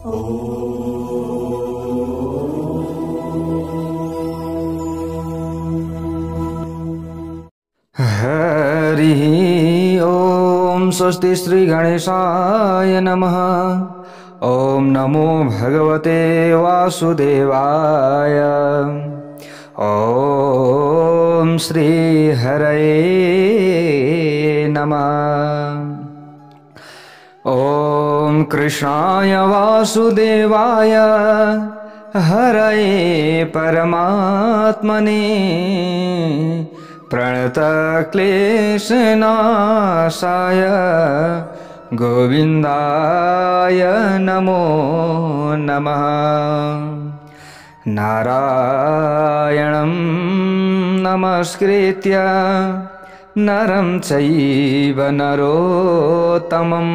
हरि ओम स्वस्ति श्री गणेशाय नमः। ओम नमो भगवते वासुदेवाय। ओम श्री हरये नमः। ओम कृष्णाय वासुदेवाय हरये परमात्मने प्रणतक्लेशनाशाय गोविन्दाय नमो नमः। नारायणं नमस्कृत्य नरं चैव नरोत्तमं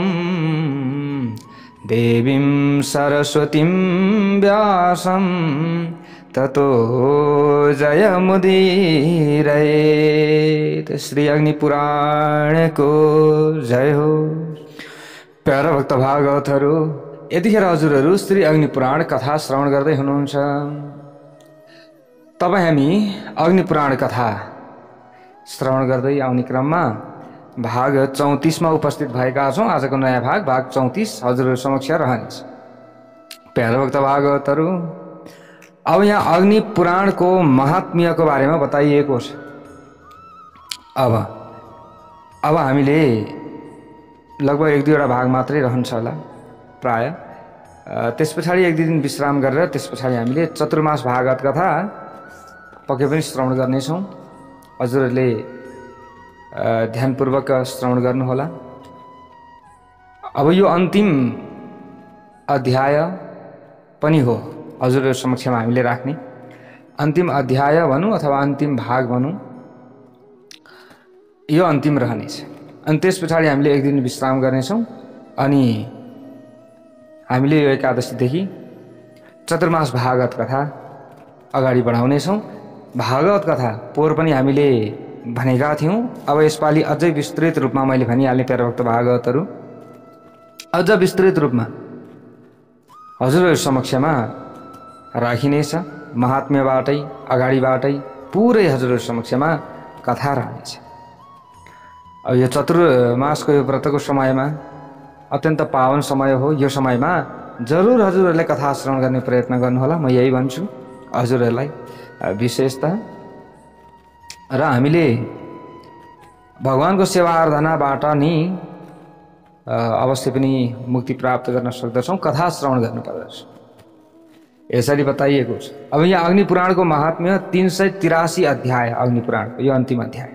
देवीं सरस्वतीं व्यासं ततो जयमुदीरयेत्। श्री अग्नि पुराण को जय हो। प्यारा भक्त भागवतहरू, यतिखेर हजुरहरू श्री अग्नि पुराण कथा श्रवण गर्दै हुनुहुन्छ। तपाईँ हामी अग्नि पुराण कथा श्रवण गर्दै आउने क्रममा भाग 34 मा उपस्थित भएका छौँ। आजको नयाँ भाग 34 हजुरहरू समक्ष रहनेछ। प्यारा भक्त भागवतहरू, अब यहाँ अग्नि पुराण को महात्म्य को बारे में बताइएको छ। अब हामीले लगभग 1-2 भाग मात्रै रहन्छ होला प्राय। त्यस पछाडि 1-2 दिन विश्राम गरेर त्यस पछाडि हामीले चतुर्मास भागवत कथा पक्कै पनि श्रवण गर्नेछौँ। हजुरहरूले ध्यानपूर्वक श्रवण गर्नुहोला। अब यो अन्तिम अध्याय पनि हो हजुरहरु समक्षमा हामीले राख्ने अन्तिम अध्याय भनौं अथवा अन्तिम भाग भनौं, यो अन्तिम रहनेछ। अनि त्यस पछाडि हामीले 1 दिन विश्राम गर्नेछौं अनि हामीले यो एकादशीदेखि चतुर्मास भागवत कथा अगाडि बढाउनेछौं। भागवत कथा पोहोर पनि हामीले भनेका थियौं। अब यसपालि अझै विस्तृत रूपमा मैले भनिहाल्ने प्याराभक्त भागवतहरू, अझ विस्तृत रूपमा हजुरहरु समक्षमा राखिनेछ। महात्म्यबाटै अगाडिबाटै पुरै हजुरहरु समक्षमा कथा रहनेछ। अब यो चतुर्मासको यो व्रतको समयमा अत्यन्त पावन समय हो। यो समयमा जरुर हजुरहरुले कथा श्रवण गर्ने प्रयत्न गर्नुहोला। म यही भन्छु हजुरहरुलाई विशेषतः। र हामीले भगवानको सेवा आराधनाबाट नि अवश्य पनि मुक्ति प्राप्त गर्न सक्दछौं, कथा श्रवण गर्नुपर्दछ। यसरी बताइएको छ। अब यहाँ अग्नि पुराणको महात्म्य 383 अध्याय अग्नि पुराणको यो अन्तिम अध्याय।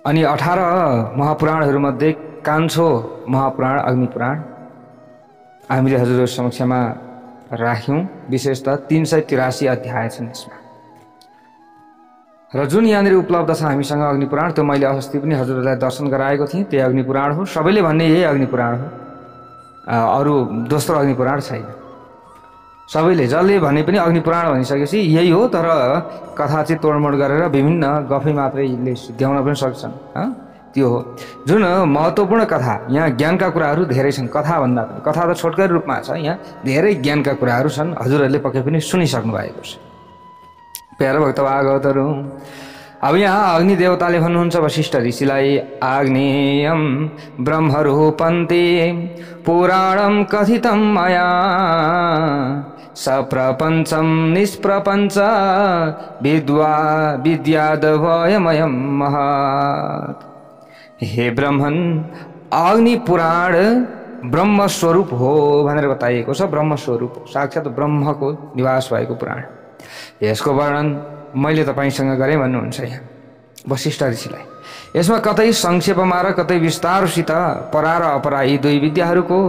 अनि 18 महापुराणहरू मध्ये कान्छो महापुराण अग्नि पुराण हामीले हजुरहरु समक्षमा राख्यौं। विशेषतः 383 अध्याय छन् यसमा। र जुन यहाँनिर उपलब्ध छ हामीसँग अग्नि पुराण, त्यो मैले अस्ति पनि हजुरहरुलाई दर्शन गराएको थिएँ। त्यही अग्नि पुराण हो। सबैले भन्ने यही अग्नि पुराण हो, अरु दोस्रो अग्नि पुराण छैन। सबैले जसले भने पनि अग्नि पुराण भनिसकेपछि यही हो, तर कथा चाहिँ तोडमोड गरेर विभिन्न गफै मात्रैले सिद्ध्याउन पनि सक्छन्। त्यो हो जुन महत्त्वपूर्ण कथा। यहाँ ज्ञानका कुराहरू धेरै छन्। कथा भन्दा पनि कथा त छोटकरी रूपमा छ, यहाँ धेरै ज्ञानका कुराहरू छन्। हजुरहरूले पक्कै पनि सुनिसक्नु भएको छ प्यारा भक्त भागवतहरू। अब यहाँ अग्नि देवताले भन्नुहुन्छ वशिष्ठ ऋषिलाई, आग्नेयम ब्रह्मरूपन्ते पुराणं कथितं मया सप्रपञ्चं निष्प्रपञ्च विद्यादभयमयं महत्। हे ब्रह्मन, अग्नि पुराण ब्रह्म स्वरूप हो भनेर बताइएको छ। ब्रह्म स्वरूप साक्षात ब्रह्मको निवास भएको पुराण। यसको वर्णन मैले तपाईसँग गरे भन्नुहुन्छ यहाँ वशिष्ठ ऋषिलाई। यसमा कतै संक्षेपमा र कतै विस्तारसित परा र अपरा यी दुई विद्याहरूको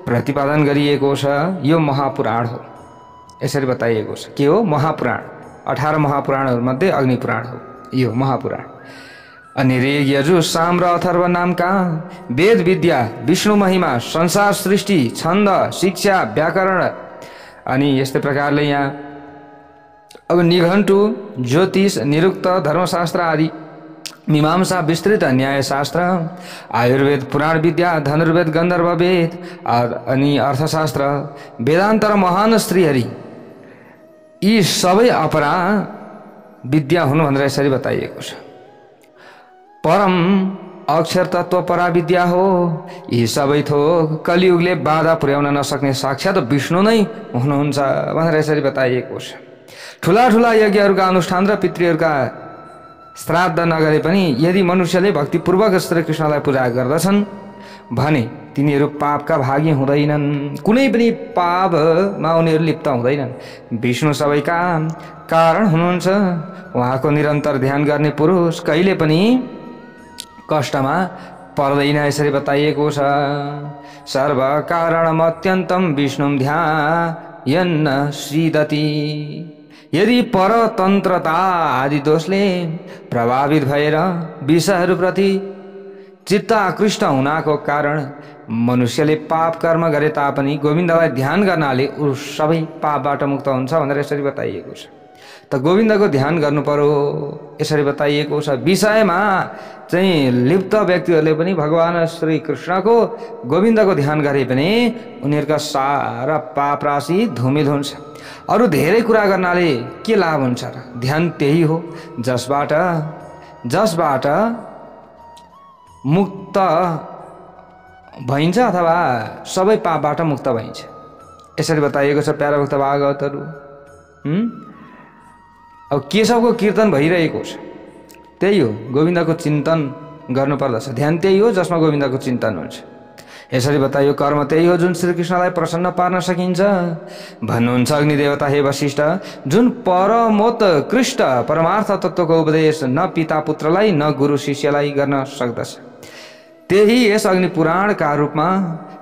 प्रतिपादन गरिएको छ। यो महापुराण हो। यसरी बताइएको छ। के हो? महापुराण। 18 महापुराणहरू मध्ये अग्नि पुराण हो यो महापुराण। अनि ऋग, यजुर, साम र अथर्व नामका वेद विद्या, विष्णु महिमा, संसार सृष्टि, छन्द, शिक्षा, व्याकरण अनि यस्तै प्रकारले यहाँ अब निघण्टु, ज्योतिष, निरुक्त, धर्मशास्त्र आदि मीमांसा विस्तृत न्यायशास्त्र, आयुर्वेद पुराण विद्या, धनुर्वेद गन्धर्व वेद अनि अर्थशास्त्र, वेदान्त र महान श्रीहरि यी सबै अपरा विद्या हुन् भनेर यसरी बताइएको छ। परम अक्षर तत्व परा विद्या हो, यी सबै थोक कलियुगले बाधा पुर्याउन नसक्ने साक्षात विष्णु नै हुनुहुन्छ भनेर यसरी बताइएको छ। ठुला ठुला यज्ञहरूका अनुष्ठान र पितृहरूका श्राद्ध नगरे पनि यदि मनुष्यले भक्तिपूर्वक श्री कृष्णलाई पूजा गर्दछन् भने तिनीहरू पापका भागी हुँदैनन्, कुनै पनि पापमा उनीहरू लिप्त हुँदैनन्। विष्णु सबैका कारण हुनुहुन्छ, उहाँको निरन्तर ध्यान गर्ने पुरुष कहिले पनि कष्टमा पर्दैन यसरी बताइएको छ। सर्व कारणम अत्यन्तम विष्णुम ध्यायन्न सीदति। यदि परतन्त्रता आदि दोषले प्रभावित भएर विषयहरूप्रति चित्त आकृष्ट हुनाको कारण मनुष्यले पाप कर्म गरे तापनि गोविन्दलाई ध्यान गर्नाले ऊ सबै पापबाट मुक्त हुन्छ भनेर यसरी बताइएको छ। त गोविन्दको ध्यान गर्नु पर्यो यसरी बताइएको छ। विषयमा चाहिँ लिप्त व्यक्तिहरूले पनि भगवान श्री कृष्णको गोविन्दको ध्यान गरे पनि उनीहरूका सारा पाप राशि धुमिल हुन्छ। अरू धेरै कुरा गर्नाले के लाभ हुन्छ र? ध्यान त्यही हो जसबाट मुक्त भइन्छ अथवा सबै पापबाट मुक्त भइन्छ यसरी बताइएको छ प्यारा भक्त भागवतहरू। अब केशवको कीर्तन भइरहेको छ, त्यही हो गोविन्दको चिन्तन गर्नुपर्दछ। ध्यान त्यही हो जसमा गोविन्दको चिन्तन हुन्छ। यसरी बताइयो कर्म त्यही हो जुन श्रीकृष्णलाई प्रसन्न पार्न सकिन्छ। भन्नुहुन्छ अग्निदेवता हे वशिष्ठ, जुन परमोत्कृष्ट परमार्थ तत्त्वको उपदेश न पिता पुत्रलाई न गुरु शिष्यलाई गर्न सक्दछ, त्यही यस अग्निपुराणका रूपमा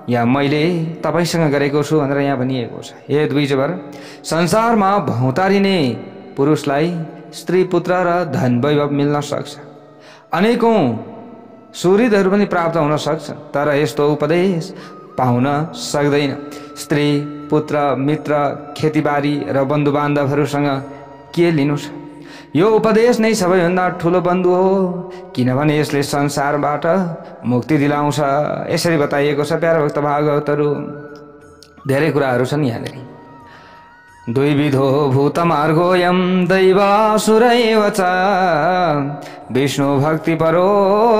यहाँ मैले तपाईसँग गरेको छु भनेर यहाँ भनिएको छ। हे द्विजवर, संसारमा भौतारिने पुरुषलाई स्त्री पुत्र र धन वैभव मिल्न सक्छ, अनेकौं सुहृदहरू पनि प्राप्त हुन सक्छ, तर यस्तो उपदेश पाउन सक्दैन। स्त्री पुत्र मित्र खेतीबारी र बन्धुबान्धवहरूसँग के लिनु छ? यो उपदेश नै सबैभन्दा ठुलो बन्धु हो, किनभने यसले संसारबाट मुक्ति दिलाउँछ यसरी बताइएको छ प्यारा भक्त भागवतहरू। धेरै कुराहरू छन् यहाँनिर। द्विविधो भूतमार्गोऽयं दैवासुरैव च, विष्णु भक्तिपरो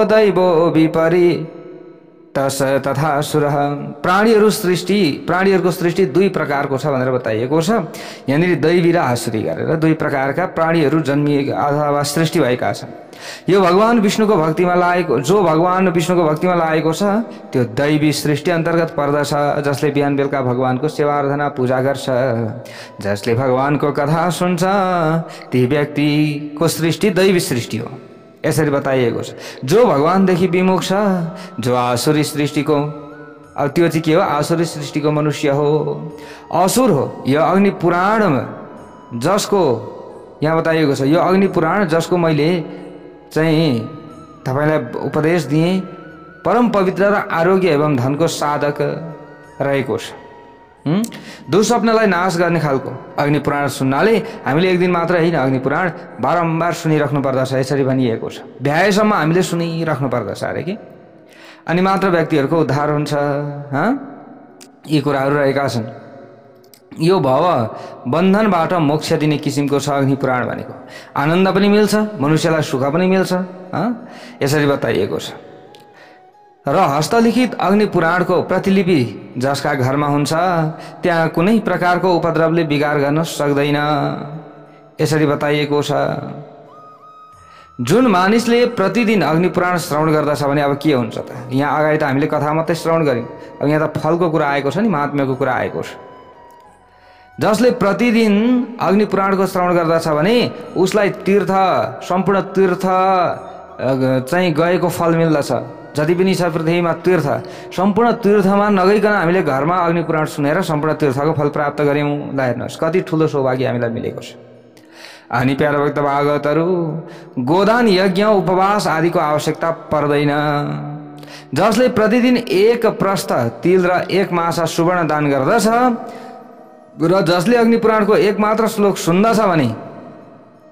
दैवो विपरीतस् तथा असुरः। प्राणीहरूको सृष्टि दुई प्रकारको छ भनेर बताइएको छ। यहाँनिर दैवी र आसुरी गरेर दुई प्रकारका प्राणीहरू जन्मिएका अथवा सृष्टि भएका छन्। यो भगवान विष्णुको भक्तिमा लागेको छ त्यो दैवी सृष्टि अन्तर्गत पर्दछ, जसले बिहान बेलुका भगवानको सेवा आराधना पूजा गर्छ, जसले भगवानको कथा सुन्छ, ती व्यक्तिको सृष्टि दैवी सृष्टि हो यसरी बताइएको छ। जो भगवानदेखि विमुख छ, जो आसुरी सृष्टिको, अब त्यो चाहिँ के हो? आसुरी सृष्टिको मनुष्य हो, असुर हो। यो अग्नि पुराण जसको यहाँ बताइएको छ, यो अग्नि पुराण जसको मैले चाहिँ तपाईलाई उपदेश दिएँ, परम पवित्र र आरोग्य एवं धनको साधक रहेको छ। दुःस्वप्नलाई नाश गर्ने खालको अग्नि पुराण सुन्नाले हामीले एक दिन मात्र होइन, अग्नि पुराण बारम्बार सुनिराख्नु पर्दछ यसरी भनिएको छ। भ्याएसम्म हामीले सुनिराख्नु पर्दछ अरे कि, अनि मात्र व्यक्तिहरूको उद्धार हुन्छ। यी कुराहरू रहेका छन्। यो भव बन्धनबाट मोक्ष दिने किसिमको छ अग्नि पुराण भनेको। आनन्द पनि मिल्छ, मनुष्यलाई सुख पनि मिल्छ यसरी बताइएको छ। र हस्तलिखित अग्नि पुराणको प्रतिलिपि जसका घरमा हुन्छ त्यहाँ कुनै प्रकारको उपद्रवले बिगार गर्न सक्दैन यसरी बताइएको छ। जुन मानिसले प्रतिदिन अग्नि पुराण श्रवण गर्दछ भने अब के हुन्छ त? यहाँ अगाडि त हामीले कथा मात्रै श्रवण गर्यौँ, अब यहाँ त फलको कुरा आएको छ नि, महात्म्यको कुरा आएको छ। जसले प्रतिदिन अग्नि पुराणको श्रवण गर्दछ भने उसलाई तीर्थ, सम्पूर्ण तीर्थ चाहिँ गएको फल मिल्दछ। जति पनि छ पृथ्वीमा तीर्थ, सम्पूर्ण तीर्थमा नगइकन हामीले घरमा अग्नि पुराण सुनेर सम्पूर्ण तीर्थको फल प्राप्त गर्यौँ। ल हेर्नुहोस् कति ठुलो सौभाग्य हामीलाई मिलेको छ। अनि प्यारा भक्त भागवतहरू, गोदान यज्ञ उपवास आदिको आवश्यकता पर्दैन। जसले प्रतिदिन एक प्रस्थ तिल र एक मासा सुवर्ण दान गर्दछ र जसले अग्नि पुराणको एक मात्र श्लोक सुन्दछ भने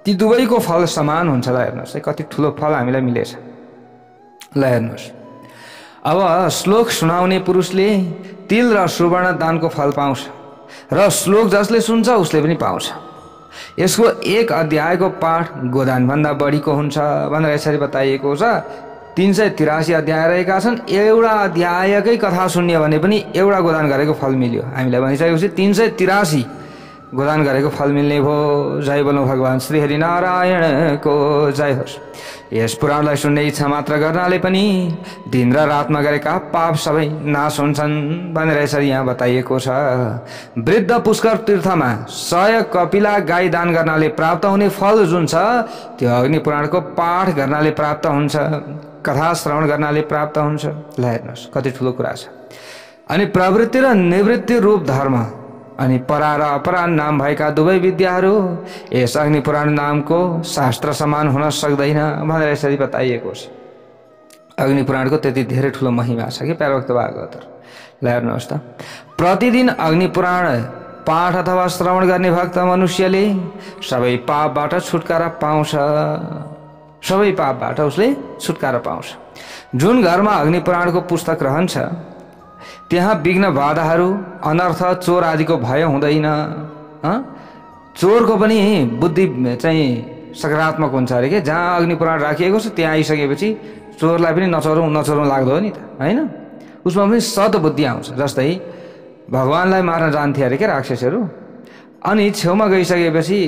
ती दुवैको फल समान हुन्छ। ल हेर्नुहोस् है कति ठुलो फल हामीलाई मिलेछ। ल हेर्नुहोस् अब श्लोक सुनाउने पुरुषले तिल र सुवर्ण दानको फल पाउँछ र श्लोक जसले सुन्छ उसले पनि पाउँछ। यसको एक अध्यायको पाठ गोदानभन्दा बढीको हुन्छ भनेर यसरी बताइएको छ। 383 अध्याय रहेका छन्। एउटा अध्यायकै कथा सुन्यो भने पनि एउटा गोदान गरेको फल मिल्यो। हामीलाई भनिसकेपछि 383 गोदान गरेको फल मिल्ने भयो। जय बोलौं भगवान श्री हरि नारायणको जय होस्। यस पुराणलाई सुन्ने इच्छा मात्र गर्नाले पनि दिन र रातमा गरेका पाप सबै नाश हुन्छन् भनेर यसरी यहाँ बताइएको छ। वृद्ध पुष्कर तीर्थमा 100 कपिला गाई दान गर्नाले प्राप्त हुने फल जुन छ त्यो अग्नि पुराणको पाठ गर्नाले प्राप्त हुन्छ, कथा श्रवण गर्नाले प्राप्त हुन्छ। ल हेर्नुहोस् कति ठुलो कुरा छ। अनि प्रवृत्ति र निवृत्ति रूप धर्म अनि परा र अपरा नाम भएका दुवै विद्याहरू यस अग्नि पुराण नामको शास्त्र समान हुन सक्दैन भनेर यसरी बताइएको छ। अग्नि पुराणको त्यति धेरै ठुलो महिमा छ कि प्यारोक्त भागवत। ल हेर्नुहोस् त प्रतिदिन अग्नि पुराण पाठ अथवा श्रवण गर्ने भक्त मनुष्यले सबै पापबाट छुटकारा पाउँछ। सबै पापबाट उसले छुटकारा पाउँछ। जुन घरमा अग्नि पुराणको पुस्तक रहन्छ त्यहाँ विघ्न बाधाहरू अनर्थ चोर आदिको भय हुँदैन। चोरको पनि बुद्धि चाहिँ सकारात्मक हुन्छ अरे के। जहाँ अग्नि पुराण राखिएको छ त्यहाँ आइसकेपछि चोरलाई पनि नचरौँ लाग्दो हो नि त, होइन? उसमा पनि सद्बुद्धि आउँछ। जस्तै भगवानलाई मार्न जान्थे अरे के राक्षसहरू, अनि छेउमा गइसकेपछि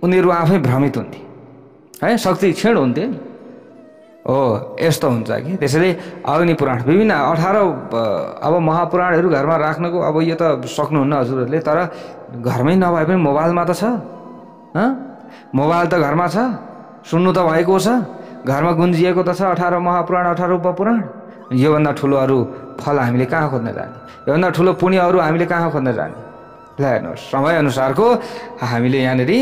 उनीहरू आफै भ्रमित हुन्थे है, शक्ति क्षीण हुन्थे नि। हो यस्तो हुन्छ कि। त्यसैले अग्नि पुराण विभिन्न 18 अब महापुराणहरू घरमा राख्नको अब यो त सक्नुहुन्न हजुरहरूले, तर घरमै नभए पनि मोबाइलमा त छ। मोबाइल त घरमा छ, सुन्नु त भएको छ, घरमा गुन्जिएको त छ 18 महापुराण 18 उपपुराण। योभन्दा ठुलो अरू फल हामीले कहाँ खोज्न जाने, योभन्दा ठुलो पुण्य अरू हामीले कहाँ खोज्न जाने। ल हेर्नुहोस् समयअनुसारको हामीले यहाँनिर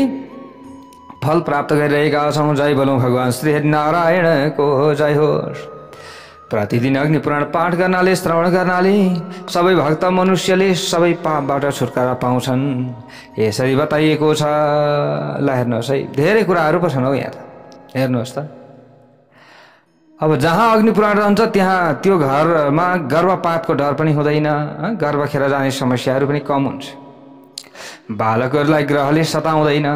फल प्राप्त गरिरहेका छौँ। जय बोलौं भगवान श्री हरि नारायणको जय होस्। प्रतिदिन अग्नि पुराण पाठ गर्नाले श्रवण गर्नाले सबै भक्त मनुष्यले सबै पापबाट छुटकारा पाउँछन् यसरी बताइएको छ। ल हेर्नुहोस् है धेरै कुराहरू पो छन् हौ यहाँ त। हेर्नुहोस् त अब जहाँ अग्नि पुराण रहन्छ त्यहाँ त्यो घरमा गर्भपातको डर पनि हुँदैन, गर्भ खेर जाने समस्याहरू पनि कम हुन्छ। बालकहरूलाई ग्रहले सताउँदैन।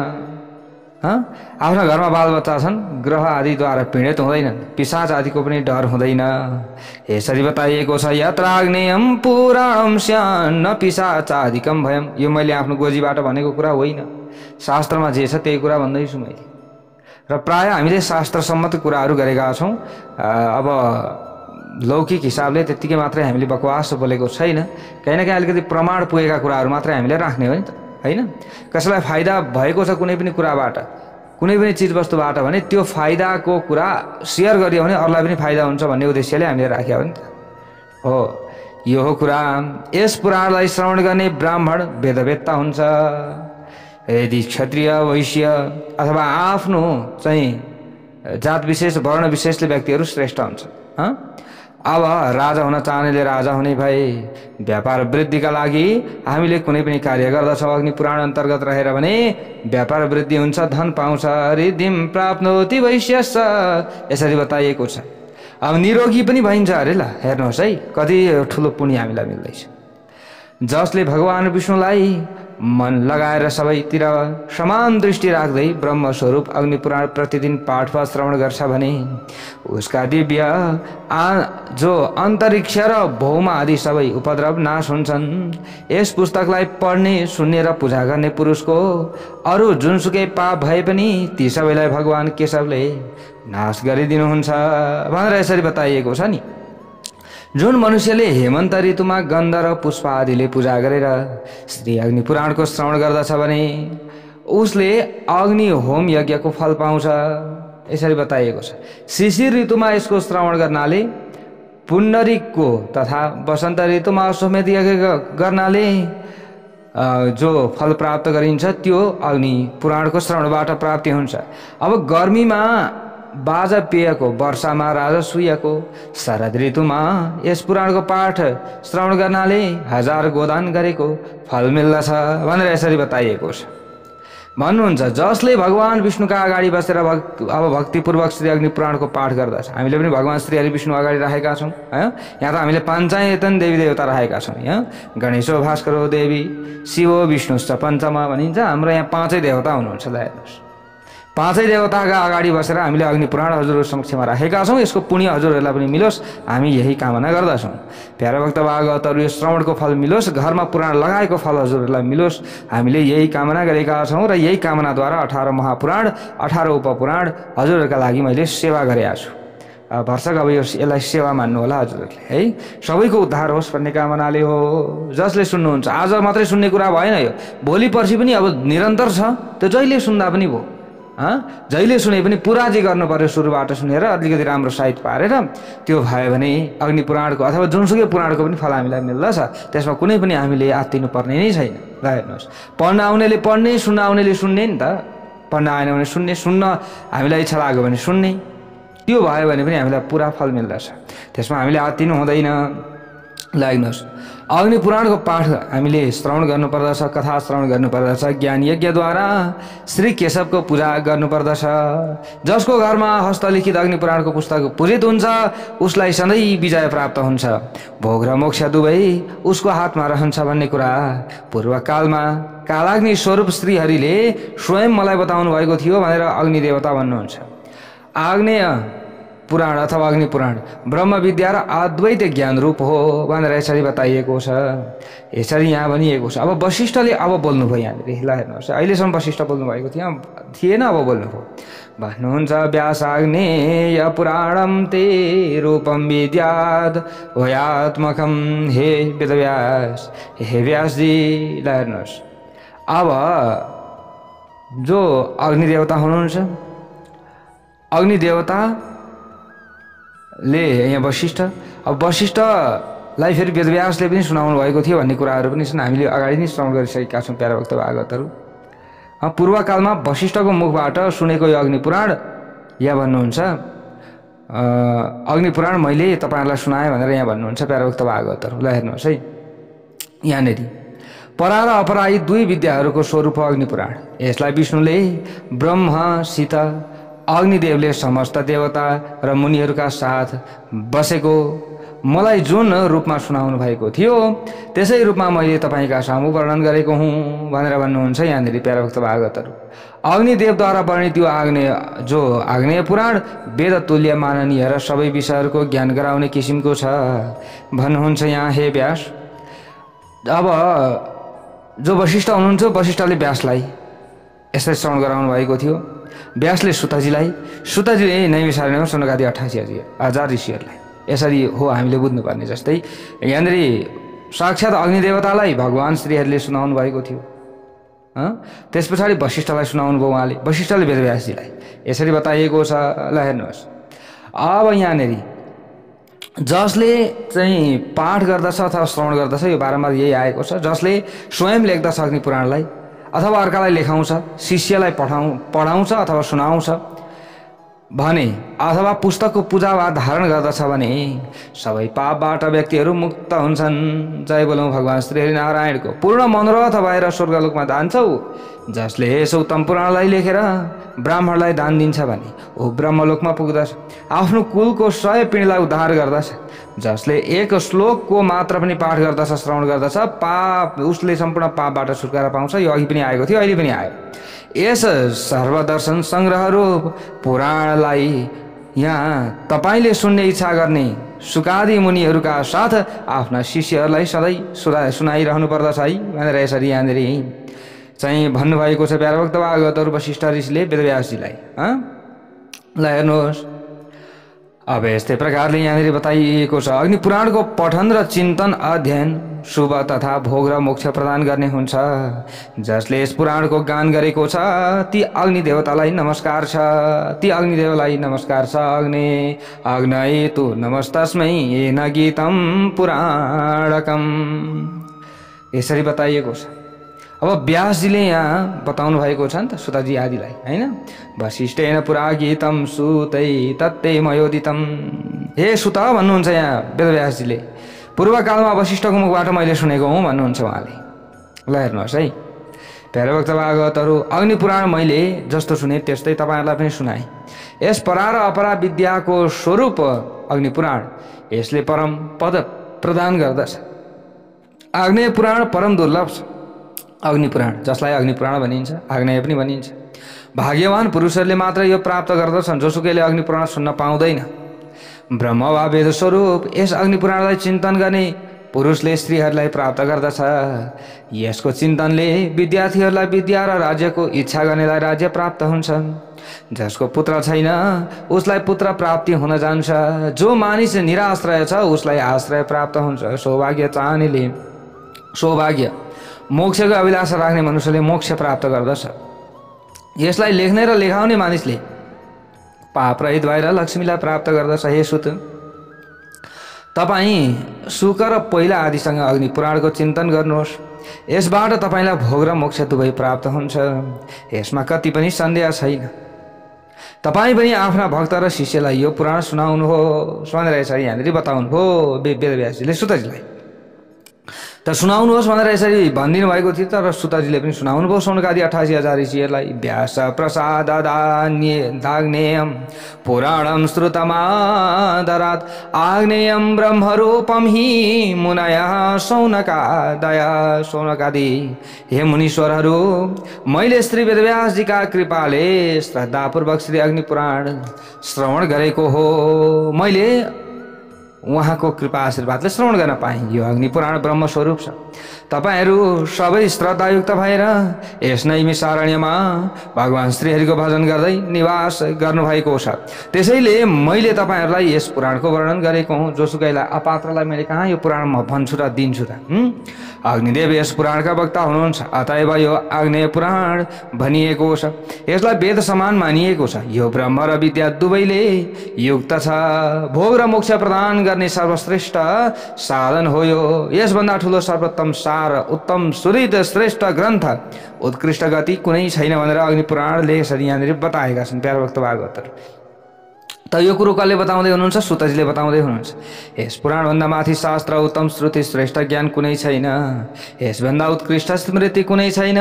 आफ्ना घरमा बालबच्चा छन्, ग्रह आदिद्वारा पीडित हुँदैनन्, पिशाच आदिको पनि डर हुँदैन यसरी बताइएको छ। यत्राग्नेयम पुराणम स्यान्न पिशाचादिकम भयम। यो मैले आफ्नो गोजीबाट भनेको कुरा होइन, शास्त्रमा जे छ त्यही कुरा भन्दैछु मैले। र प्राय हामीले शास्त्र सम्मत कुराहरू गरेका छौँ। अब लौकिक हिसाबले त्यतिकै मात्रै हामीले बकवास बोलेको छैन। कहीँ न कहीँ अलिकति प्रमाण पुगेका कुराहरू मात्रै हामीले राख्ने हो नि त, होइन? कसैलाई फाइदा भएको छ कुनै पनि कुराबाट, कुनै पनि चिजवस्तुबाट भने त्यो फाइदाको कुरा सेयर गरियो भने अरूलाई पनि फाइदा हुन्छ भन्ने उद्देश्यले हामीले राख्यो हो नि त। हो यो हो कुरा। यस पुराणलाई श्रवण गर्ने ब्राह्मण वेदवेत्ता हुन्छ। यदि क्षत्रिय वैश्य अथवा आफ्नो चाहिँ जात विशेष वर्ण विशेषले व्यक्तिहरू श्रेष्ठ हुन्छ। अब राजा हुन चाहनेले राजा हुने भए, व्यापार वृद्धिका लागि हामीले कुनै पनि कार्य गर्दछौँ अग्नि पुराण अन्तर्गत रहेर भने व्यापार वृद्धि हुन्छ, धन पाउँछ। रिद्धिम प्राप्नोति वैश्यश्च यसरी बताइएको छ। अब निरोगी पनि भइन्छ अरे। ल हेर्नुहोस् है कति ठुलो पुण्य हामीलाई मिल्दैछ। जसले भगवान विष्णुलाई मन लगाएर सबैतिर समान दृष्टि राख्दै ब्रह्मस्वरूप अग्नि पुराण प्रतिदिन पाठ वा श्रवण गर्छ भने उसका दिव्य जो अन्तरिक्ष र भौम आदि सबै उपद्रव नाश हुन्छन्। यस पुस्तकलाई पढ्ने सुन्ने र पूजा गर्ने पुरुषको अरू जुनसुकै पाप भए पनि ती सबैलाई भगवान केशवले नाश गरिदिनुहुन्छ भनेर यसरी बताइएको छ नि। जुन मनुष्यले हेमन्त ऋतुमा गन्ध र पुष्प आदिले पूजा गरेर श्री अग्नि पुराणको श्रवण गर्दछ भने उसले अग्नि होम यज्ञको फल पाउँछ यसरी बताइएको छ। शिशिर ऋतुमा यसको श्रवण गर्नाले, पुण्डरीकको तथा वसन्त ऋतुमा अश्वमेध यज्ञ गर्नाले जो फल प्राप्त गरिन्छ त्यो अग्नि पुराणको श्रवणबाट प्राप्ति हुन्छ। अब गर्मीमा वाजपेयको, वर्षामा राजसूयको, शरद ऋतुमा यस पुराणको पाठ श्रवण गर्नाले 1000 गोदान गरेको फल मिल्दछ भनेर यसरी बताइएको छ। भन्नुहुन्छ जसले भगवान विष्णुका अगाडि बसेर अब भक्तिपूर्वक श्री अग्नि पुराणको पाठ गर्दछ। हामीले पनि भगवान श्री हरि विष्णु अगाडि राखेका छौँ हैन। यहाँ त हामीले पञ्चायतन देवी देवता राखेका छौँ। यहाँ गणेशो भास्करो देवी शिवो विष्णुश्च पञ्चमा भनिन्छ। हाम्रो यहाँ पाँचै देवता हुनुहुन्छ। ल हेर्नुहोस्, पाँचै देवताका अगाडि बसेर हामीले अग्नि पुराण हजुरहरू समक्षमा राखेका छौँ। यसको पुण्य हजुरहरूलाई पनि मिलोस्, हामी यही कामना गर्दछौँ। प्यारा भक्त भागवतहरू यो श्रवणको फल मिलोस्, घरमा पुराण लगाएको फल हजुरहरूलाई मिलोस्, हामीले यही कामना गरेका छौँ। र यही कामनाद्वारा 18 महापुराण 18 उपपुराण हजुरहरूका लागि मैले सेवा गरेका छु। भर्सक अब यसलाई सेवा मान्नु होला हजुरहरूले है। सबैको उद्धार होस् भन्ने कामनाले हो। जसले सुन्नुहुन्छ, आज मात्रै सुन्ने कुरा भएन यो, भोलि पर्सि पनि अब निरन्तर छ। त्यो जहिले सुन्दा पनि भयो, जहिले सुने पनि पुराजी गर्नु पर्यो। सुरुबाट सुनेर अलिकति राम्रो साइट पारेर त्यो भयो भने अग्नि पुराणको अथवा जुनसुकै पुराणको पनि फल हामीलाई मिल्दछ। त्यसमा कुनै पनि हामीले आत्तिनु पर्ने नै छैन। ल हेर्नुहोस्, पढ्न आउनेले पढ्ने, सुन्न आउनेले सुन्ने नि त। पढ्न आएन भने सुन्ने, सुन्न हामीलाई इच्छा लाग्यो भने सुन्ने, त्यो भयो भने पनि हामीलाई पुरा फल मिल्दछ। त्यसमा हामीले आत्तिनु हुँदैन। ल हेर्नुहोस्, अग्नि पुराणको पाठ हामीले श्रवण गर्नुपर्दछ, कथा श्रवण गर्नुपर्दछ। ज्ञान यज्ञद्वारा श्री केशवको पूजा गर्नुपर्दछ। जसको घरमा हस्तलिखित अग्नि पुराणको पुस्तक पूजित हुन्छ उसलाई सधैँ विजय प्राप्त हुन्छ। भोग र मोक्ष दुवै उसको हातमा रहन्छ भन्ने कुरा पूर्वकालमा कालाग्नि स्वरूप श्रीहरिले स्वयं मलाई बताउनु भएको थियो भनेर अग्नि देवता भन्नुहुन्छ। आग्नेय पुराण अथवा अग्नि पुराण ब्रह्म विद्या र अद्वैत ज्ञान रूप हो भनेर यसरी बताइएको छ। यसरी यहाँ भनिएको छ। अब वशिष्ठले अब बोल्नुभयो यहाँनिर। ल हेर्नुहोस्, अहिलेसम्म वशिष्ठ बोल्नु भएको थिएन, अब बोल्नुभयो। भन्नुहुन्छ व्यासाग्नेय पुराणम ते रूपम विद्यात् वयात्मकम हे वेदव्यास। हे व्यासजी, ल हेर्नुहोस्, अब जो अग्नि देवता हुनुहुन्छ, अग्नि देवता ले यहाँ वशिष्ठ, अब वशिष्ठलाई फेरि वेदव्यासले पनि सुनाउनु भएको थियो भन्ने कुराहरू पनि छन्। हामीले अगाडि नै श्रवण गरिसकेका छौँ प्यारा भक्त भागवतहरू। पूर्वकालमा वशिष्ठको मुखबाट सुनेको यो अग्नि पुराण यहाँ भन्नुहुन्छ। अग्नि पुराण मैले तपाईँहरूलाई सुनाएँ भनेर यहाँ भन्नुहुन्छ प्यारा भक्त भागवतहरू। ल हेर्नुहोस् है, यहाँनिर परा र अपरा यी दुई विद्याहरूको स्वरूप हो अग्नि पुराण। यसलाई विष्णुले ब्रह्मसित, अग्निदेवले समस्त देवता र मुनिहरूका साथ बसेको मलाई जुन रूपमा सुनाउनु भएको थियो त्यसै रूपमा मैले तपाईँका सामु वर्णन गरेको हुँ भनेर भन्नुहुन्छ यहाँनिर प्यारा भक्त भागवतहरू। अग्निदेवद्वारा वर्णित यो आग्नेय पुराण वेद तुल्य माननीय र सबै विषयहरूको ज्ञान गराउने किसिमको छ भन्नुहुन्छ यहाँ। हे व्यास, अब जो वशिष्ठ हुनुहुन्छ, वशिष्ठले व्यासलाई यसरी श्रवण गराउनु भएको थियो। व्यासले सुतजीले नैमिषारण्यमा सनकादि 88,000 ऋषिहरूलाई यसरी हो हामीले बुझ्नुपर्ने। जस्तै यहाँनिर साक्षात् अग्निदेवतालाई भगवान श्रीहरिले सुनाउनु भएको थियो। त्यस पछाडि वशिष्ठलाई सुनाउनु भयो उहाँले, वशिष्ठले वेदव्यासजीलाई यसरी बताइएको छ। ल हेर्नुहोस्, अब यहाँनिर जसले चाहिँ पाठ गर्दछ अथवा श्रवण गर्दछ, यो बारम्बार यही आएको छ। जसले स्वयं लेख्दछ अग्नि पुराणलाई अथवा अर्कालाई लेखाउँछ, शिष्यलाई पढाउँछ अथवा सुनाउँछ भने, अथवा पुस्तकको पूजा वा धारण गर्दछ भने सबै पापबाट व्यक्तिहरू मुक्त हुन्छन्। जय बोलौँ भगवान श्री हरिनारायणको। पूर्ण मनोरथ भएर स्वर्गलोकमा जान्छौ। जसले यस उत्तम पुराणलाई लेखेर ब्राह्मणलाई दान दिन्छ भने ऊ ब्रह्मलोकमा पुग्दछ, आफ्नो कुलको 100 पिँढीलाई उद्धार गर्दछ। जसले एक श्लोकको मात्र पनि पाठ गर्दछ, श्रवण गर्दछ, उसले सम्पूर्ण पापबाट छुटकारा पाउँछ। यो अघि पनि आएको थियो, अहिले पनि आयो। यस सर्वदर्शन संग्रहहरू पुराणलाई यहाँ तपाईँले सुन्ने इच्छा गर्ने सुकादि मुनिहरूका साथ आफ्ना शिष्यहरूलाई सधैँ सुनाइरहनु पर्दछ है भनेर यसरी यहाँनिर चाहिँ भन्नुभएको छ प्यारा भक्त भागवतहरू वशिष्ठ ऋषिले वेदव्यासजीलाई। ल हेर्नुहोस्, अब यस्तै प्रकारले यहाँनिर बताइएको छ। अग्नि पुराणको पठन र चिन्तन अध्ययन शुभ तथा भोग र मोक्ष प्रदान गर्ने हुन्छ। जसले यस पुराणको गान गरेको छ ती अग्नि देवतालाई नमस्कार छ। ती अग्निदेवलाई नमस्कार छ। अग्नये तु नमस्तस्मै येन गीतम पुराणकम, यसरी बताइएको छ। अब व्यासजीले यहाँ बताउनु भएको छ नि त सुताजी आदिलाई हैन। वशिष्ठेन पुरा गीतम सुतै तत्ते मयोदितम। हे सुत भन्नुहुन्छ यहाँ वेदव्यासजीले, पूर्वकालमा वशिष्ठको मुखबाट मैले सुनेको हुँ भन्नुहुन्छ उहाँले। ल हेर्नुहोस् है, प्यारे भक्त भागवतहरू, अग्नि पुराण मैले जस्तो सुने त्यस्तै तपाईँहरूलाई पनि सुनाएँ। यस परा र अपरा विद्याको स्वरूप अग्नि पुराण, यसले परम पद प्रदान गर्दछ। आग्नेय पुराण परम दुर्लभ छ। अग्नि पुराण, जसलाई अग्नि पुराण भनिन्छ, आग्नेय पनि भनिन्छ, भाग्यवान पुरुषहरूले मात्र यो प्राप्त गर्दछन्, जोसुकैले अग्नि पुराण सुन्न पाउँदैन। ब्रह्म वा वेद स्वरूप यस अग्नि पुराणलाई चिन्तन गर्ने पुरुषले स्त्रीहरूलाई प्राप्त गर्दछ। यसको चिन्तनले विद्यार्थीहरूलाई विद्या र राज्यको इच्छा गर्नेलाई राज्य प्राप्त हुन्छ। जसको पुत्र छैन उसलाई पुत्र प्राप्ति हुन जान्छ। जो मानिस निराश्रय छ उसलाई आश्रय प्राप्त हुन्छ। सौभाग्य चाहनेले सौभाग्य, मोक्षको अभिलाषा राख्ने मनुष्यले मोक्ष प्राप्त गर्दछ। यसलाई लेख्ने र लेखाउने मानिसले पाप रहित भएर लक्ष्मीलाई प्राप्त गर्दछ। हे सुत, तपाईँ सुक र पहिला आदिसँग अग्नि पुराणको चिन्तन गर्नुहोस्। यसबाट तपाईँलाई भोग र मोक्ष दुवै प्राप्त हुन्छ। यसमा कति पनि सन्देह छैन। तपाईँ पनि आफ्ना भक्त र शिष्यलाई यो पुराण सुनाउनुहोस् भनेर यसरी यहाँनिर बताउनुभयो वेदव्यासजीले सुतजीलाई। त सुनाउनुहोस् भनेर यसरी भनिदिनु भएको थियो, तर सुतजीले पनि सुनाउनुभयो सौनकादि 88,000 ऋषिहरूलाई। व्यास प्रसाद दाग्नेयम पुराणम श्रुतमादरात् आग्नेयम ब्रह्मरूपम हि मुनयः सौनकादि। हे मुनीश्वरहरू, मैले श्री वेदव्यासजीका कृपाले श्रद्धापूर्वक श्री अग्नि पुराण श्रवण गरेको हो। मैले उहाँको कृपा आशीर्वादले श्रवण गर्न पाएँ। यो अग्नि पुराण ब्रह्म स्वरूप छ। तपाईहरू सबै श्रद्धायुक्त भएर यस नैमिषारण्यमा भगवान श्रीहरिको भजन गर्दै निवास गर्नुभएको छ। त्यसैले मैले तपाईँहरूलाई यस पुराणको वर्णन गरेको हुँ। जोसुकैलाई अपात्रलाई मैले कहाँ यो पुराण म भन्छु र दिन्छु त? अग्निदेव यस पुराणका वक्ता हुनुहुन्छ, अतएव यो आग्नेय पुराण भनिएको छ। यसलाई वेद समान मानिएको छ। यो ब्रह्म र विद्या दुवैले युक्त छ। भोग र मोक्ष प्रदान गर्ने सर्वश्रेष्ठ साधन हो यो। यसभन्दा ठुलो सर्वोत्तम सार, उत्तम सुहृद श्रेष्ठ ग्रन्थ, उत्कृष्ट गति कुनै छैन भनेर अग्नि पुराणले यसरी यहाँनिर बताएका छन्। प्यारो भक्त भागवतहरू, त यो कुरो कसले बताउँदै हुनुहुन्छ? सुतजीले बताउँदै हुनुहुन्छ। यस पुराणभन्दा माथि शास्त्र, उत्तम श्रुति, श्रेष्ठ ज्ञान कुनै छैन। यसभन्दा उत्कृष्ट स्मृति कुनै छैन।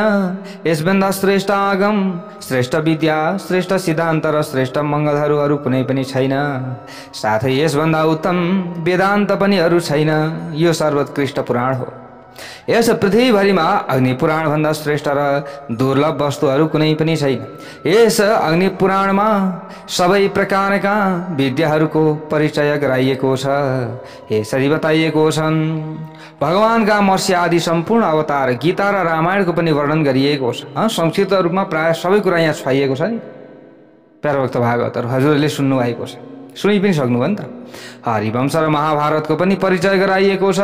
यसभन्दा श्रेष्ठ आगम, श्रेष्ठ विद्या, श्रेष्ठ सिद्धान्त र श्रेष्ठ मङ्गलहरू अरू कुनै पनि छैन। साथै यसभन्दा उत्तम वेदान्त पनि अरू छैन। यो सर्वोत्कृष्ट पुराण हो। यस पृथ्वीभरिमा अग्नि पुराण भन्दा श्रेष्ठ र दुर्लभ वस्तुहरू कुनै पनि छैन। यस अग्नि पुराणमा सबै प्रकारका विद्याहरूको परिचय गराइएको छ। यसरी बताइएको छन्, भगवानका मत्स्य आदि सम्पूर्ण अवतार, गीता र रामायणको पनि वर्णन गरिएको छ। संक्षिप्त रूपमा प्राय सबै कुरा यहाँ छाइएको छ नि। प्यारो भक्त भागवतहरू, हजुरहरूले सुन्नुभएको छ, सुनि पनि सक्नुभयो नि त। हरिवंश र महाभारतको पनि परिचय गराइएको छ।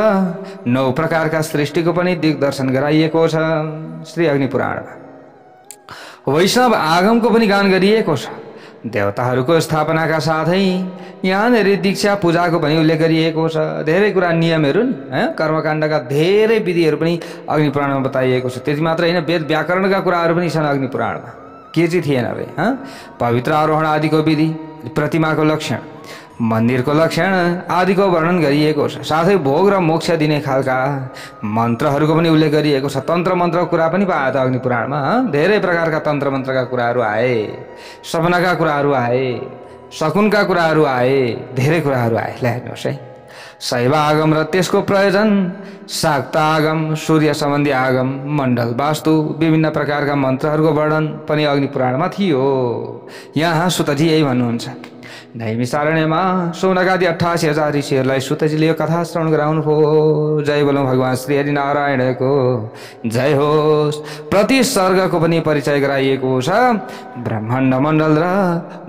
9 प्रकारका सृष्टिको पनि दिग्दर्शन गराइएको छ श्री अग्नि पुराणमा। वैष्णव आगमको पनि गान गरिएको छ। देवताहरूको स्थापनाका साथै यहाँनिर दीक्षा पूजाको पनि उल्लेख गरिएको छ। धेरै कुरा, नियमहरू नि, कर्मकाण्डका धेरै विधिहरू पनि अग्नि पुराणमा बताइएको छ। त्यति मात्र होइन, वेद व्याकरणका कुराहरू पनि छन् अग्नि पुराणमा। के चाहिँ थिएन रे? पवित्र आरोहण आदिको विधि, प्रतिमाको लक्षण, मन्दिरको लक्षण आदिको वर्णन गरिएको छ। साथै भोग र मोक्ष दिने खालका मन्त्रहरूको पनि उल्लेख गरिएको छ। तन्त्र मन्त्रको कुरा पनि पायो त अग्नि पुराणमा। धेरै प्रकारका तन्त्र मन्त्रका कुराहरू आए, सपनाका कुराहरू आए, शकुनका कुराहरू आए, धेरै कुराहरू आए। ल हेर्नुहोस् है, शैव आगम र त्यसको प्रयोजन, शाक्त आगम, सूर्य सम्बन्धी आगम, मण्डल वास्तु, विभिन्न प्रकारका मन्त्रहरूको वर्णन पनि अग्नि पुराणमा थियो। यहाँ सुतजी यही भन्नुहुन्छ। नैमिषारण्यमा सौनकादि 88,000 ऋषिहरूलाई सुतजीले यो कथा श्रवण गराउनु हो। जय बोलौँ भगवान श्री हरि नारायणको जय होस्। प्रति सर्गको पनि परिचय गराइएको छ। ब्रह्माण्ड मण्डल र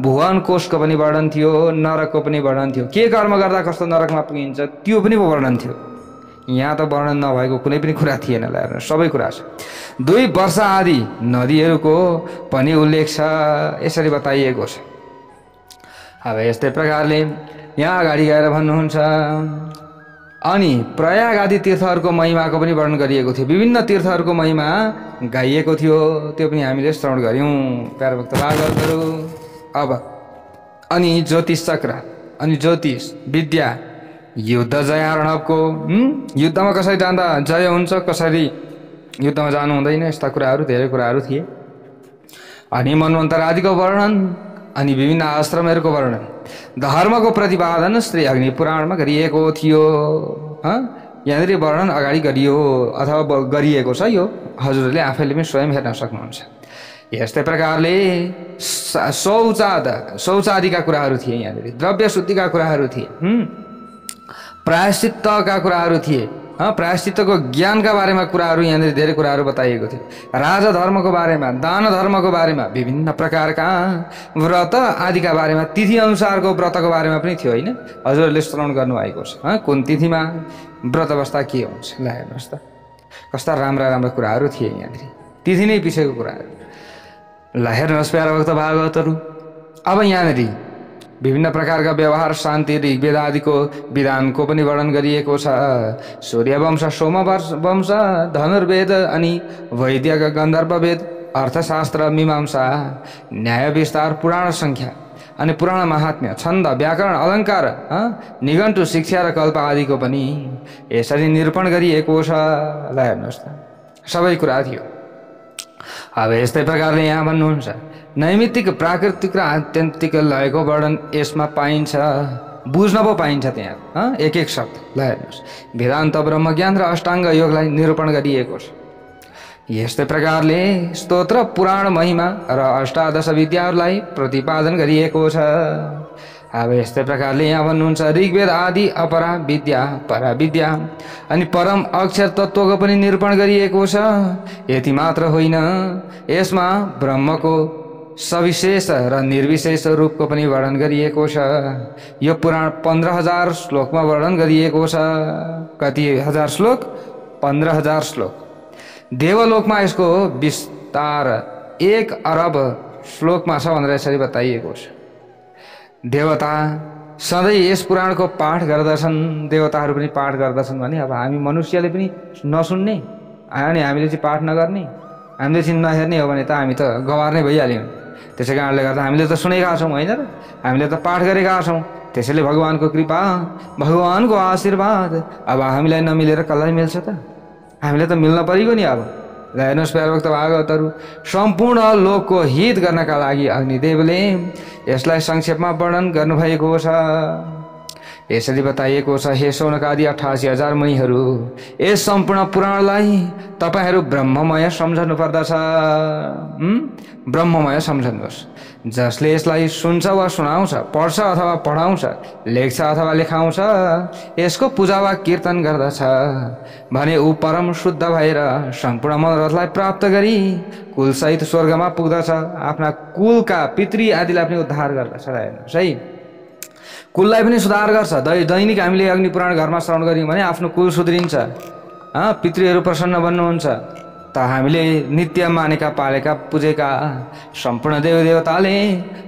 भुवन कोशको पनि वर्णन थियो। नरकको पनि वर्णन थियो। के कर्म गर्दा कस्तो नरकमा पुगिन्छ त्यो पनि वर्णन थियो। यहाँ त वर्णन नभएको कुनै पनि कुरा थिएन। ल सबै कुरा छ। 2 वर्ष आदि नदीहरूको पनि उल्लेख छ। यसरी बताइएको छ। अब यस्तै प्रकारले यहाँ अगाडि गएर भन्नुहुन्छ, अनि प्रयाग आदि तीर्थहरूको महिमाको पनि वर्णन गरिएको थियो। विभिन्न तीर्थहरूको महिमा गाइएको थियो। त्यो पनि हामीले श्रवण गऱ्यौँ प्यारो भक्त भागवतहरू। अब अनि ज्योतिष चक्र, अनि ज्योतिष विद्या, युद्ध जय अर्णवको, युद्धमा कसरी जाँदा जय हुन्छ, कसरी युद्धमा जानु हुँदैन, यस्ता कुराहरू धेरै कुराहरू थिए। अनि मन्वन्तर आदिको वर्णन अनि विभिन्न आश्रमहरूको वर्णन, धर्मको प्रतिपादन श्री अग्नि पुराणमा गरिएको थियो। यहाँनिर वर्णन अगाडि गरियो अथवा गरिएको छ। यो हजुरहरूले आफैले पनि स्वयं हेर्न सक्नुहुन्छ। यस्तै प्रकारले शौचादिका कुराहरू थिए, यहाँनिर द्रव्य शुद्धिका कुराहरू थिए, प्रायश्चित्तका कुराहरू थिए, प्रायश्चित्तको ज्ञानका बारेमा कुराहरू, यहाँनिर धेरै कुराहरू बताइएको थियो। राजा धर्मको बारेमा, दान धर्मको बारेमा, विभिन्न प्रकारका व्रत आदिका बारेमा, तिथि अनुसारको व्रतको बारेमा पनि थियो होइन। हजुरहरूले श्रवण गर्नुभएको छ कुन तिथिमा व्रत बस्दा के हुन्छ। ल हेर्नुहोस् त कस्ता राम्रा राम्रा कुराहरू थिए यहाँनिर, तिथि नै पछिको कुराहरू। ल हेर्नुहोस् प्यारा भक्त भागवतहरू, अब यहाँनिर विभिन्न प्रकारका व्यवहार, शान्ति, ऋग्वेद आदिको विधानको पनि वर्णन गरिएको छ। सूर्यवंश, सोमवंश, धनुर्वेद अनि वैद्यक गन्धर्ववेद, अर्थशास्त्र, मीमांसा, न्याय विस्तार, पुराण सङ्ख्या अनि पुराण महात्म्य, छन्द, व्याकरण, अलङ्कार, निघण्टु, शिक्षा र कल्प आदिको पनि यसरी निरूपण गरिएको छ। ल हेर्नुहोस् त सबै कुरा थियो। अब यस्तै प्रकारले यहाँ भन्नुहुन्छ नैमित्तिक, प्राकृतिक र आत्यन्तिक लयको वर्णन यसमा पाइन्छ, बुझ्न पो पाइन्छ त्यहाँ एक एक शब्द। ल हेर्नुहोस् वेदान्त, ब्रह्मज्ञान र अष्टाङ्ग योगलाई निरूपण गरिएको छ। यस्तै प्रकारले स्तोत्र, पुराण, महिमा र अष्टादश विद्याहरूलाई प्रतिपादन गरिएको छ। अब यस्तै प्रकारले यहाँ भन्नुहुन्छ ऋग्वेद आदि अपरा विद्या, परा विद्या अनि परम अक्षर तत्त्वको पनि निरूपण गरिएको छ। यति मात्र होइन, यसमा ब्रह्मको सविशेष र निर्विशेष रूपको पनि वर्णन गरिएको छ। यो पुराण 15,000 श्लोकमा वर्णन गरिएको छ। कति हजार श्लोक? 15,000 श्लोक। देवलोकमा यसको विस्तार 1 अरब श्लोकमा छ भनेर यसरी बताइएको छ। देवता सधैँ यस पुराणको पाठ गर्दछन्, देवताहरू पनि पाठ गर्दछन् भने अब हामी मनुष्यले पनि नसुन्ने अनि हामीले चाहिँ पाठ नगर्ने, हामीले चाहिँ नहेर्ने हो भने त हामी त गवार नै भइहाल्यौँ। त्यसै कारणले गर्दा हामीले त सुनेका छौँ होइन र, हामीले त पाठ गरेका छौँ। त्यसैले भगवानको कृपा, भगवानको आशीर्वाद अब हामीलाई नमिलेर कसलाई मिल्छ त? हामीले त मिल्न परिगयो नि। अब ल हेर्नुहोस् प्यारा भक्त भागवतहरू, सम्पूर्ण लोकको हित गर्नका लागि अग्निदेवले यसलाई संक्षेपमा वर्णन गर्नुभएको छ। यसरी बताइएको छ हे शौनक आदि 88,000 मुनिहरू, यस सम्पूर्ण पुराणलाई तपाईहरू ब्रह्ममय सम्झनु पर्दछ। ब्रह्ममय सम्झनुहोस्। जसले यसलाई सुन्छ वा सुनाउँछ, पढ्छ अथवा पढाउँछ, लेख्छ अथवा लेखाउँछ, यसको पूजा वा कीर्तन गर्दछ भने ऊ परम शुद्ध भएर सम्पूर्ण मनोरथलाई प्राप्त गरी कुलसहित स्वर्गमा पुग्दछ। आफ्ना कुलका पितृ आदिलाई पनि उद्धार गर्दछ। हेर्नुहोस् है, कुललाई पनि सुधार गर्छ। दैनिक हामीले अग्नि पुराण घरमा श्रवण गऱ्यौँ भने आफ्नो कुल सुध्रिन्छ, पितृहरू प्रसन्न बन्नुहुन्छ। त हामीले नित्य मानेका, पालेका, पुजेका सम्पूर्ण देवदेवताले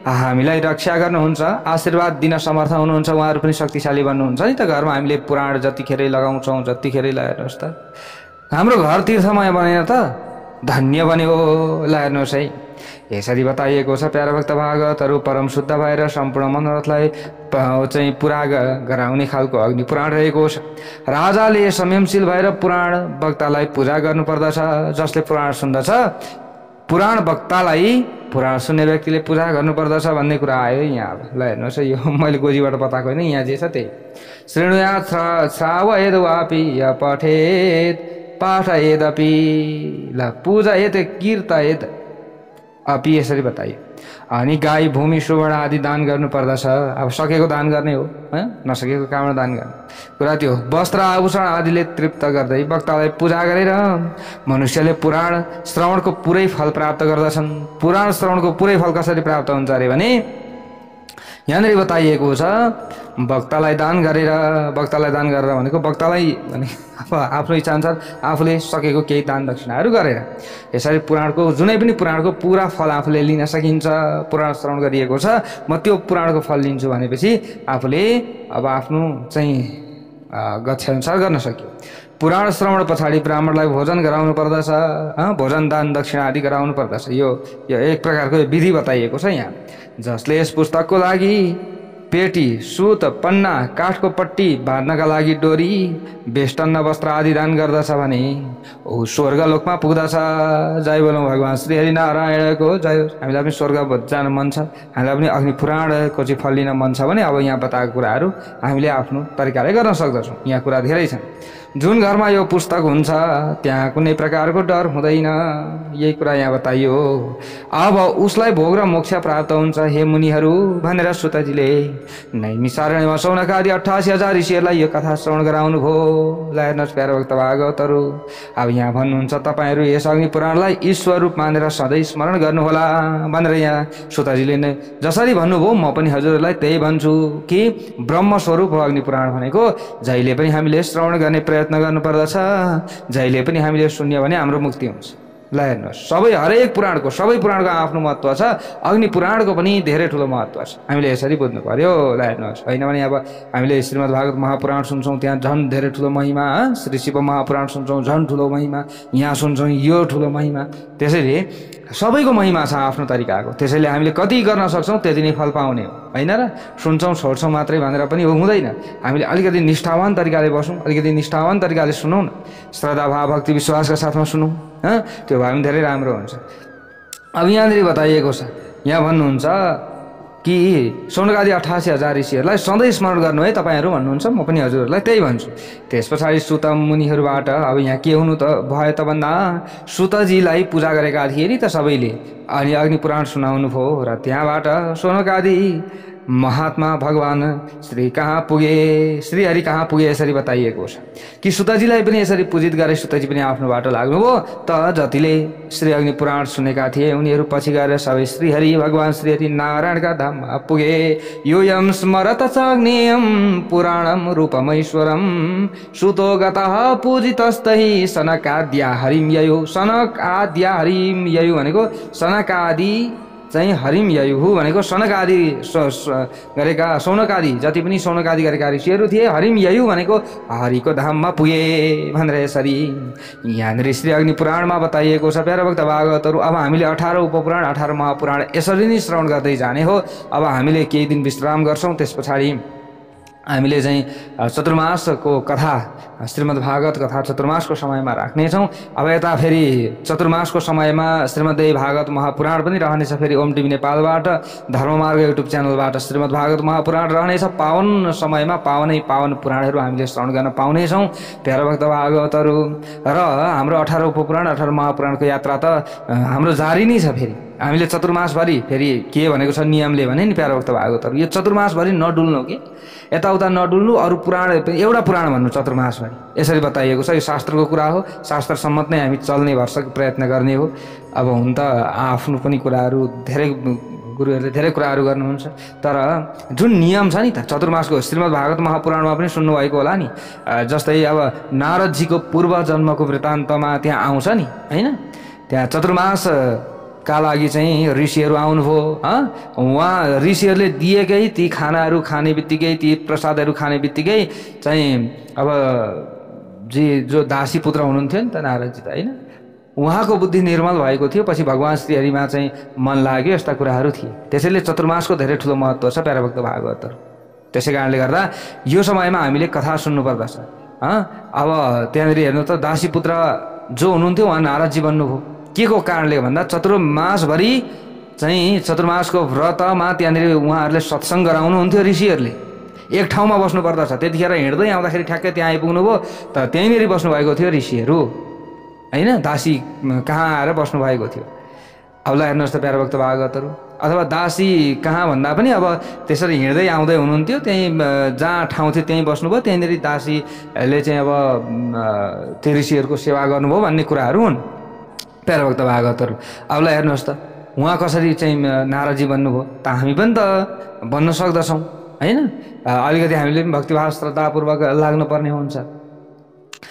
हामीलाई रक्षा गर्नुहुन्छ, आशीर्वाद दिन समर्थ हुनुहुन्छ। उहाँहरू पनि शक्तिशाली बन्नुहुन्छ नि त। घरमा हामीले पुराण जतिखेरै लगाउँछौँ, जतिखेरै हेर्नुहोस् त हाम्रो घर तीर्थमय बनेन त, धन्य बन्यो। ल हेर्नुहोस् है, यसरी बताइएको छ प्यारा भक्त भागवतहरू, परम शुद्ध भएर सम्पूर्ण मनोरथलाई चाहिँ पुरा गराउने खालको अग्नि पुराण रहेको छ। राजाले संयमशील भएर पुराण वक्तालाई पूजा गर्नुपर्दछ। जसले पुराण सुन्दछ, पुराण वक्तालाई, पुराण सुन्ने व्यक्तिले पूजा गर्नुपर्दछ भन्ने कुरा आयो यहाँ। ल हेर्नुहोस् है, यो मैले गोजीबाट बताएको होइन, यहाँ जे छ त्यही। शृणुयात् श्रावयेद वापि य पठेत् पाठयेदपि। ल पूजयेत् कीर्तयेत् अपि, यसरी बताइयो। अनि गाई, भूमि, सुवर्ण आदि दान गर्नुपर्दछ। अब सकेको दान गर्ने हो, नसकेको काममा दान गर्ने कुरा त्यो। वस्त्र आभूषण आदिले तृप्त गर्दै वक्तालाई पूजा गरेर मनुष्यले पुराण श्रवणको पुरै फल प्राप्त गर्दछन्। पुराण श्रवणको पुरै फल कसरी प्राप्त हुन्छ अरे भने यहाँनिर बताइएको छ, वक्तालाई दान गरेर। वक्तालाई दान गरेर भनेको वक्तालाई भने अब आफ्नो इच्छाअनुसार आफूले सकेको केही दान दक्षिणाहरू गरेर यसरी पुराणको, जुनै पनि पुराणको पुरा फल आफूले लिन सकिन्छ। पुराण श्रवण गरिएको छ, म त्यो पुराणको फल लिन्छु भनेपछि आफूले अब आफ्नो चाहिँ गच्छाअनुसार गर्न सक्यो। पुराण श्रवण पछाडि ब्राह्मणलाई भोजन गराउनु पर्दछ, भोजन दान दक्षिणा आदि गराउनु पर्दछ। यो एक प्रकारको विधि बताइएको छ यहाँ। जसले यस पुस्तकको लागि पेटी सुत पन्ना काठको पट्टी बाँध्नका लागि डोरी बेष्टन्न वस्त्र आदि दान गर्दछ भने ऊ स्वर्गलोकमा पुग्दछ। जय बोलौँ भगवान् श्री हरि नारायणको जय। हामीलाई पनि स्वर्ग जान मन छ, हामीलाई पनि अग्नि पुराणको चाहिँ फल लिन मन छ भने अब यहाँ बताएको कुराहरू हामीले आफ्नो तरिकाले गर्न सक्दछौँ। यहाँ कुरा धेरै छन्। जुन घरमा यो पुस्तक हुन्छ त्यहाँ कुनै प्रकारको डर हुँदैन, यही कुरा यहाँ बताइयो। अब उसलाई भोग र मोक्ष प्राप्त हुन्छ हे मुनिहरू भनेर सुतजीले नैमिषारण्यमा शौनकादि 88,000 ऋषिहरूलाई यो कथा श्रवण गराउनु भयो। ल हेर्नुहोस् प्यारो भक्त भागवतहरू, अब यहाँ भन्नुहुन्छ तपाईहरू यस अग्नि पुराणलाई ईश्वर रूप मानेर सधैँ स्मरण गर्नुहोला भनेर यहाँ सुतजीले नै जसरी भन्नुभयो म पनि हजुरहरूलाई त्यही भन्छु कि ब्रह्म स्वरूप हो अग्नि पुराण भनेको। जहिले पनि हामीले श्रवण गर्ने प्रयत्न गर्नुपर्दछ, जहिले पनि हामीले सुन्यो भने हाम्रो मुक्ति हुन्छ। ल हेर्नुहोस् हरेक पुराणको सबै पुराणको आफ्नो महत्त्व छ, अग्नि पुराणको पनि धेरै ठुलो महत्त्व छ। हामीले यसरी बुझ्नु पर्यो। ल हेर्नुहोस्, होइन भने अब हामीले श्रीमद् भागवत महापुराण सुन्छौँ त्यहाँ झन् धेरै ठुलो महिमा, श्री शिव महापुराण सुन्छौँ झन् ठुलो महिमा, यहाँ सुन्छौँ यो ठुलो महिमा। त्यसैले सबैको महिमा छ आफ्नो तरिकाको, त्यसैले हामीले कति गर्न सक्छौँ त्यति नै फल पाउने हो, होइन र? सुन्छौँ छोड्छौँ मात्रै भनेर पनि हुँदैन। हामीले अलिकति निष्ठावान तरिकाले बसौँ, अलिकति निष्ठावान तरिकाले सुनौँ न, श्रद्धा भाव भक्ति विश्वासका साथमा सुनौँ, त्यो भए पनि धेरै राम्रो हुन्छ। अब यहाँनिर बताइएको छ, यहाँ भन्नुहुन्छ कि शौनकादि 88,000 ऋषिहरूलाई सधैँ स्मरण गर्नु है तपाईँहरू भन्नुहुन्छ, म पनि हजुरहरूलाई त्यही भन्छु। त्यस पछाडि सुत मुनिहरूबाट अब यहाँ के हुनु त भयो त भन्दा सुतजीलाई पूजा गरेका थिए नि त सबैले, अनि अग्नि पुराण सुनाउनु भयो र त्यहाँबाट शौनकादि महात्मा भगवान श्री कहाँ पुगे, श्री हरि कहाँ पुगे यसरी बताइएको छ कि सुतजीलाई पनि यसरी पूजित गरे सुतजी पनि आफ्नो बाटो लाग्नुभयो। त जतिले श्री अग्नि पुराण सुनेका थिए उनीहरू पछि गएर सबै श्री हरि भगवान श्री हरि नारायणका धाममा पुगे। यो यम स्मरत च अग्नेयम पुराणम रूपमैश्वरम सुतो गतः पूजितस्तहि सनकाद्या हरिम ययो। सनक आद्या हरिम ययो भनेको सनकादि चाहिँ हरिम ययु भनेको सनकादि गरेका शौनकादि जति पनि शौनकादि गरेका ऋषिहरू थिए, हरिम ययु भनेको हरिको धाममा पुगे भनेर यसरी यहाँनिर श्री अग्नि पुराणमा बताइएको छ। प्यारा भक्त भागवतहरू, अब हामीले 18 उपपुराण 18 महापुराण यसरी नै श्रवण गर्दै जाने हो। अब हामीले केही दिन विश्राम गर्छौँ, त्यस पछाडि हामीले चाहिँ चतुर्मासको कथा श्रीमद् भागवत कथा चतुर्मासको समयमा राख्नेछौँ। अब यता फेरि चतुर्मासको समयमा श्रीमद् भागवत महापुराण पनि रहनेछ। फेरि ओम टिभी नेपालबाट धर्ममार्ग युट्युब च्यानलबाट श्रीमद् भागवत महापुराण रहनेछ। पावन समयमा पावनै पावन पुराणहरू हामीले श्रवण गर्न पाउनेछौँ प्यारा भक्त भागवतहरू। र हाम्रो 18 उपपुराण 18 महापुराणको यात्रा त हाम्रो जारी नै छ। फेरि हामीले चतुर्मासभरि फेरि के भनेको छ नियमले भने नि प्यारा भक्त भागवतहरू, यो चतुर्मासभरि नडुल्नु कि यताउता नडुल्नु, अरू पुराण एउटा पुराण भन्नु चतुर्मासभरि यसरी बताइएको छ। यो शास्त्रको कुरा हो, शास्त्र सम्मत नै हामी चल्ने भर्सक प्रयत्न गर्ने हो। अब हुन त आफ्नो पनि कुराहरू धेरै गुरुहरूले धेरै कुराहरू गर्नुहुन्छ, तर जुन नियम छ नि त चतुर्मासको श्रीमद् भागवत महापुराणमा पनि सुन्नुभएको होला नि। जस्तै अब नारदजीको पूर्व जन्मको वृत्तान्तमा त्यहाँ आउँछ नि, होइन? त्यहाँ चतुर्मास का लागि चाहिँ ऋषिहरू आउनुभयो। उहाँ ऋषिहरूले दिएकै ती खानाहरू खाने बित्तिकै, ती प्रसादहरू खाने बित्तिकै चाहिँ अब जो दासी पुत्र हुनुहुन्थ्यो नि त नारदजी त, होइन? उहाँको बुद्धि निर्मल भएको थियो। पछि भगवान् श्री हरिमा चाहिँ मन लाग्यो, यस्ता कुराहरू थिए। त्यसैले चतुर्मासको धेरै ठुलो महत्त्व छ प्यारा भक्त भागवतहरू। त्यसै कारणले गर्दा यो समयमा हामीले कथा सुन्नुपर्दछ। अब त्यहाँनिर हेर्नु त दासी पुत्र जो हुनुहुन्थ्यो उहाँ नारदजी बन्नुभयो। के को कारणले भन्दा चतुर्मासभरि चाहिँ चतुर्मासको व्रतमा त्यहाँनिर उहाँहरूले सत्सङ्ग गराउनुहुन्थ्यो ऋषिहरूले। एक ठाउँमा बस्नु पर्दछ, त्यतिखेर हिँड्दै आउँदाखेरि ठ्याक्कै त्यहाँ आइपुग्नु भयो त त्यहीँनिर बस्नुभएको थियो ऋषिहरू, होइन? दासी कहाँ आएर बस्नुभएको थियो। अब ल हेर्नुहोस् त प्यारा भक्त भागवतहरू, अथवा दासी कहाँ भन्दा पनि अब त्यसरी हिँड्दै आउँदै हुनुहुन्थ्यो, त्यहीँ जहाँ ठाउँ थियो त्यहीँ बस्नुभयो, त्यहीँनिर दासीले चाहिँ अब त्यो ऋषिहरूको सेवा गर्नुभयो भन्ने कुराहरू हुन् प्यारा भक्त भागवतहरू। अब ल हेर्नुहोस् त उहाँ कसरी चाहिँ नारदजी बन्नुभयो, त हामी पनि त बन्न सक्दछौँ, होइन? अलिकति हामीले पनि भक्तिभाव श्रद्धापूर्वक लाग्नुपर्ने हुन्छ।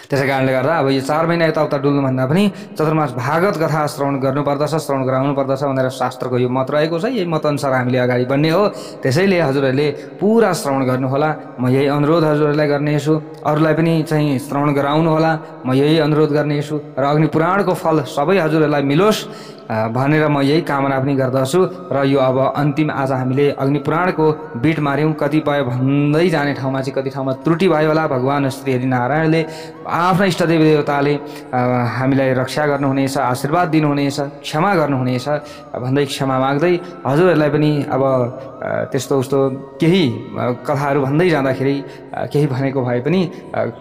त्यसै कारणले गर्दा अब यो 4 महिना यताउता डुल्नुभन्दा पनि चतुर्मास भागवत कथा श्रवण गर्नुपर्दछ, श्रवण गराउनुपर्दछ भनेर शास्त्रको यो मत रहेको छ। यही मतअनुसार हामीले अगाडि बढ्ने हो। त्यसैले हजुरहरूले पुरा श्रवण गर्नुहोला, म यही अनुरोध हजुरहरूलाई गर्नेछु। अरूलाई पनि चाहिँ श्रवण गराउनुहोला, म यही अनुरोध गर्नेछु। र अग्नि पुराणको फल सबै हजुरहरूलाई मिलोस् भनेर म यही कामना पनि गर्दछु। र यो अब अन्तिम आज हामीले अग्नि पुराणको बिट मार्यौँ। कतिपय भन्दै जाने ठाउँमा चाहिँ कति ठाउँमा त्रुटि भयो होला। भगवान् श्री हरिनारायणले आफ्ना इष्टदेव देवताले हामीलाई रक्षा गर्नुहुनेछ, आशीर्वाद दिनुहुनेछ, क्षमा गर्नुहुनेछ भन्दै क्षमा माग्दै हजुरहरूलाई पनि अब त्यस्तो उस्तो केही कथाहरू भन्दै जाँदाखेरि केही भनेको भए पनि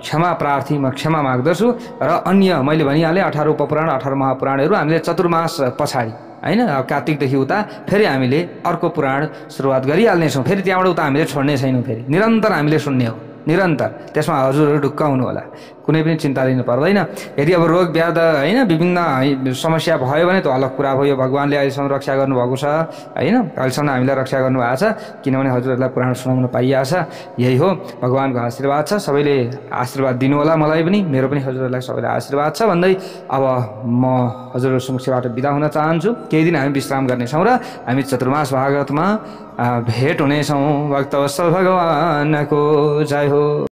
क्षमा प्रार्थी म क्षमा माग्दछु। र अन्य मैले भनिहालेँ 18 उपपुराण 18 महापुराणहरू हामीले चतुर्मास पछाडि हैन कार्तिकदेखि उता फेरि हामीले अर्को पुराण सुरुवात गरिहाल्नेछौँ। फेरि त्यहाँबाट उता हामीले छोड्ने छैनौँ। फेरि निरन्तर हामीले सुन्ने हो, निरन्तर। त्यसमा हजुरहरू ढुक्क हुनु होला, कुनै पनि चिन्ता लिनु पर्दैन। यदि अब रोग व्याध हैन विभिन्न समस्या भयो भने त अलग कुरा भयो। भगवान्ले अहिलेसम्म रक्षा गर्नुभएको छ हैन, अहिलेसम्म हामीलाई रक्षा गर्नुभएको छ किनभने हजुरहरूलाई पुराण सुनाउन पाइएको छ। यही हो, भगवान्को आशीर्वाद छ। सबैले आशीर्वाद दिनु होला, मलाई पनि, मेरो पनि हजुरहरूलाई सबैलाई आशीर्वाद छ भन्दै अब म हजुरहरू समक्षबाट बिदा हुन चाहन्छु। केही दिन हामी विश्राम गर्नेछौँ र हामी चतुर्मास भागवतमा भेट हुनेछौँ। भक्तवत्सल भगवानको जय हो।